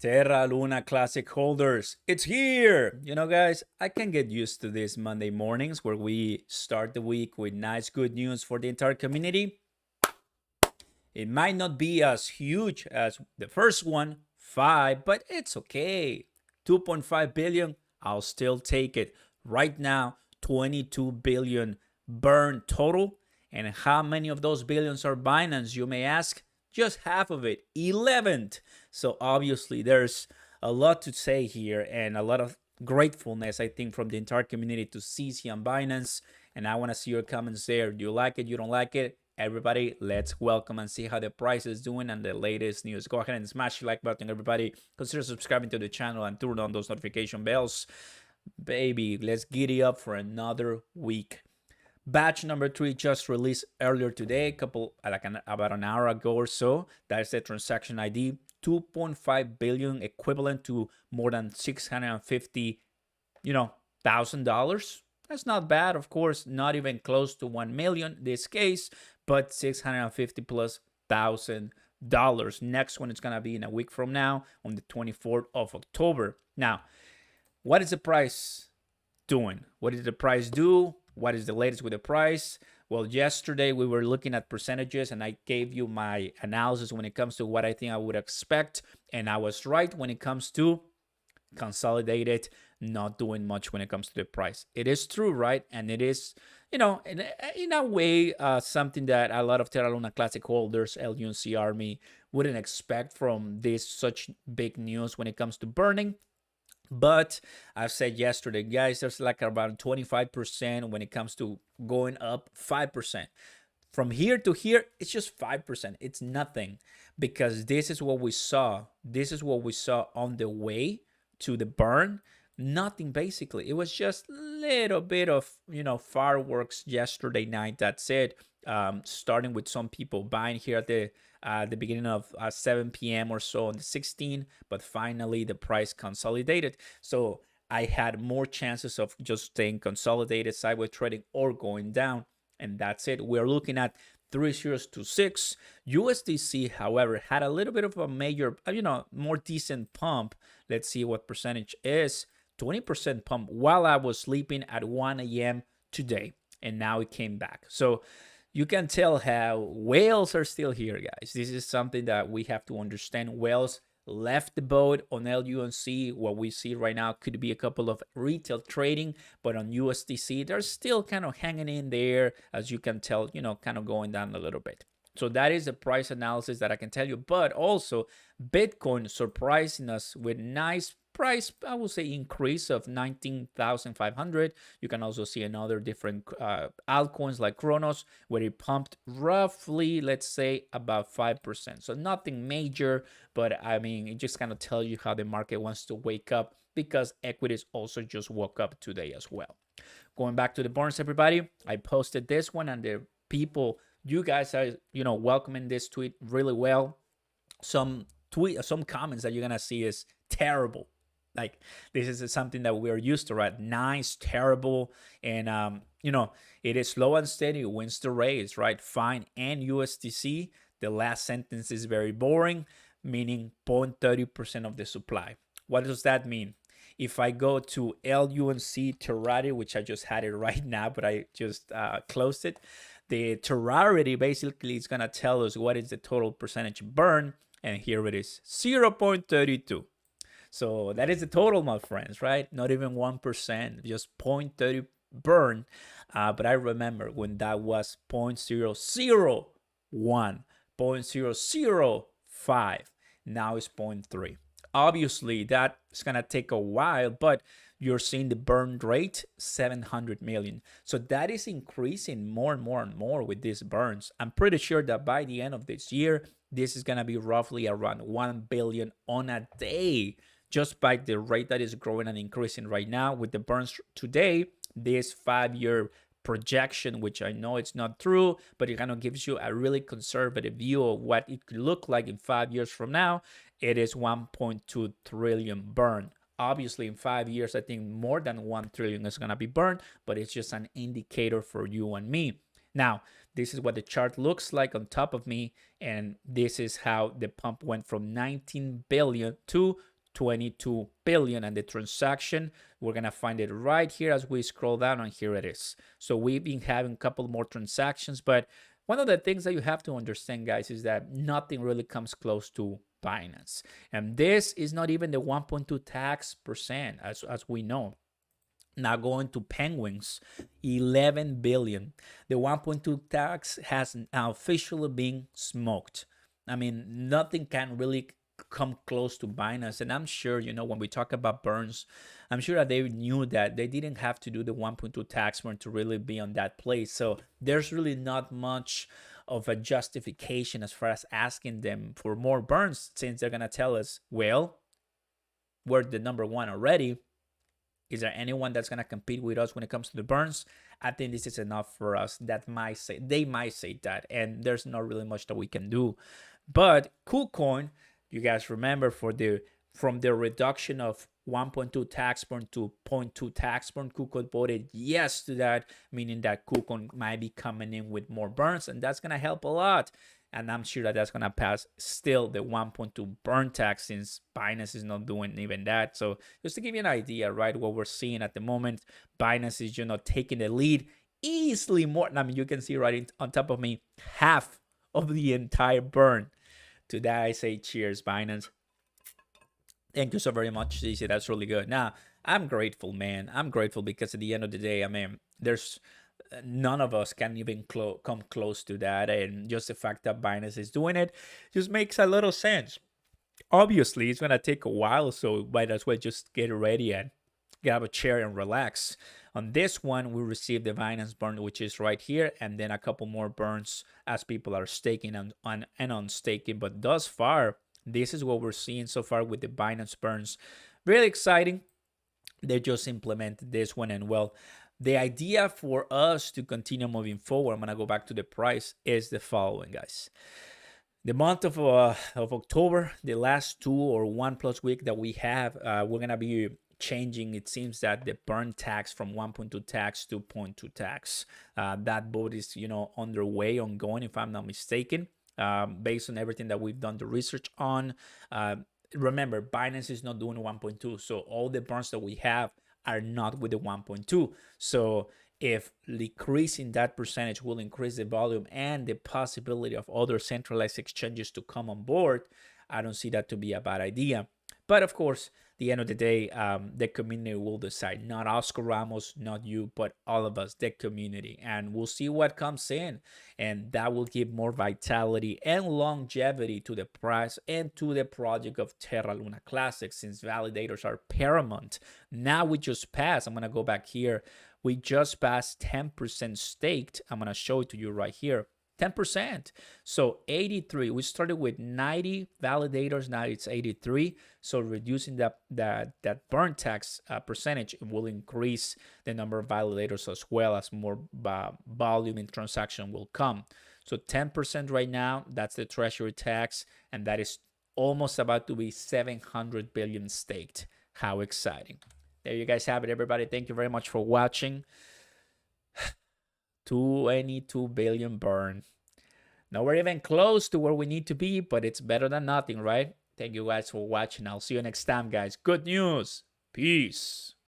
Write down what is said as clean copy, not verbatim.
Terra Luna Classic holders, it's here! You know, guys, I can get used to these Monday mornings where we start the week with nice good news for the entire community. It might not be as huge as the first one, 5, but it's okay. 2.5 billion, I'll still take it. Right now, 22 billion burn total. And how many of those billions are Binance, you may ask? Just half of it, 11th. So obviously there's a lot to say here and a lot of gratefulness, I think, from the entire community to CC and Binance. And I want to see your comments there. Do you like it? You don't like it? Everybody, let's welcome and see how the price is doing and the latest news. Go ahead and smash the like button, everybody. Consider subscribing to the channel and turn on those notification bells. Baby, let's giddy up for another week. Batch number 3 just released earlier today, about an hour ago or so. That's the transaction ID, 2.5 billion, equivalent to more than 650, $1,000. That's not bad, of course, not even close to 1 million in this case, but 650 plus $1,000. Next one is gonna be in a week from now on the 24th of October. Now, what is the price doing? What did the price do? What is the latest with the price? Well, yesterday we were looking at percentages and I gave you my analysis when it comes to what I think I would expect. And I was right when it comes to consolidated, not doing much when it comes to the price. It is true, right? And it is, in a way, something that a lot of Terra Luna Classic holders, LUNC Army, wouldn't expect from this such big news when it comes to burning. But I've said yesterday, guys, there's like around 25% when it comes to going up 5%. From here to here, it's just 5%. It's nothing because this is what we saw. This is what we saw on the way to the burn. Nothing basically. It was just a little bit of, fireworks yesterday night. That's it. Starting with some people buying here at the beginning of 7 p.m. or so on the 16th, but finally the price consolidated. So I had more chances of just staying consolidated, sideways trading, or going down. And that's it. We're looking at 3026. USDC, however, had a little bit of a major, more decent pump. Let's see what percentage is. 20% pump while I was sleeping at 1 a.m. today. And now it came back. So you can tell how whales are still here, guys. This is something that we have to understand. Whales left the boat on LUNC. What we see right now could be a couple of retail trading, but on USDC, they're still kind of hanging in there, as you can tell, kind of going down a little bit. So that is the price analysis that I can tell you. But also, Bitcoin surprising us with nice price, I will say, increase of 19,500. You can also see another different altcoins like Cronos, where it pumped roughly, let's say, about 5%. So nothing major, but I mean, it just kind of tells you how the market wants to wake up because equities also just woke up today as well. Going back to the burns, everybody, I posted this one and the people, you guys are, welcoming this tweet really well. Some comments that you're gonna see is terrible. Like, this is something that we're used to, right? Nice, terrible, and it is slow and steady, wins the race, right? Fine. And USDC, the last sentence is very boring, meaning 0.30% of the supply. What does that mean? If I go to LUNC Terra, which I just had it right now, but I just closed it, the Terra basically is gonna tell us what is the total percentage burn, and here it is, 0.32. So that is the total, my friends, right? Not even 1%, just 0.30 burn. But I remember when that was 0.001, 0.005. Now it's 0.3. Obviously, that's going to take a while, but you're seeing the burn rate, 700 million. So that is increasing more and more and more with these burns. I'm pretty sure that by the end of this year, this is going to be roughly around 1 billion on a day, just by the rate that is growing and increasing right now with the burns today. This 5-year projection, which I know it's not true, but it kind of gives you a really conservative view of what it could look like in 5 years from now. It is 1.2 trillion burn. Obviously, in 5 years, I think more than 1 trillion is going to be burned, but it's just an indicator for you and me. Now, this is what the chart looks like on top of me, and this is how the pump went from 19 billion to 22 billion. And the transaction, we're gonna find it right here as we scroll down, and here it is. So we've been having a couple more transactions, but one of the things that you have to understand, guys, is that nothing really comes close to Binance. And this is not even the 1.2 tax percent, as we know. Now going to Penguins, 11 billion. The 1.2 tax has now officially been smoked. I mean, nothing can really come close to Binance. And I'm sure, when we talk about burns, I'm sure that they knew that they didn't have to do the 1.2 tax burn to really be on that place. So there's really not much of a justification as far as asking them for more burns, since they're going to tell us, well, we're the number one already. Is there anyone that's going to compete with us when it comes to the burns? I think this is enough for us. They might say that, and there's not really much that we can do. But KuCoin, you guys remember, from the reduction of 1.2 tax burn to 0.2 tax burn, KuCoin voted yes to that, meaning that KuCoin might be coming in with more burns, and that's going to help a lot. And I'm sure that that's going to pass still the 1.2 burn tax, since Binance is not doing even that. So just to give you an idea, right, what we're seeing at the moment, Binance is, taking the lead easily more. I mean, you can see right on top of me, half of the entire burn. To that, I say cheers, Binance. Thank you so very much, CC. That's really good. Now, I'm grateful, man. I'm grateful because at the end of the day, I mean, there's none of us can even come close to that. And just the fact that Binance is doing it just makes a little sense. Obviously, it's going to take a while, so might as well just get ready and grab a chair and relax. On this one, we received the Binance burn, which is right here, and then a couple more burns as people are staking and unstaking. But thus far, this is what we're seeing so far with the Binance burns. Really exciting. They just implemented this one, and well, the idea for us to continue moving forward, I'm going to go back to the price, is the following, guys. The month of October, the last 2 or 1+ week that we have, we're going to be changing. It seems that the burn tax from 1.2 tax to 0.2 tax. That vote is, underway, ongoing, if I'm not mistaken, based on everything that we've done the research on. Remember, Binance is not doing 1.2, so all the burns that we have are not with the 1.2. So if decreasing that percentage will increase the volume and the possibility of other centralized exchanges to come on board, I don't see that to be a bad idea. But of course, at the end of the day, the community will decide. Not Oscar Ramos, not you, but all of us, the community. And we'll see what comes in. And that will give more vitality and longevity to the price and to the project of Terra Luna Classic, since validators are paramount. Now we just passed. I'm going to go back here. We just passed 10% staked. I'm going to show it to you right here. 10%. So 83. We started with 90 validators. Now it's 83. So reducing that burn tax percentage will increase the number of validators, as well as more volume in transaction will come. So 10% right now, that's the treasury tax, and that is almost about to be 700 billion staked. How exciting. There you guys have it, everybody. Thank you very much for watching. 22 billion burn. Now we're even close to where we need to be, but it's better than nothing, right? Thank you guys for watching. I'll see you next time, guys. Good news. Peace.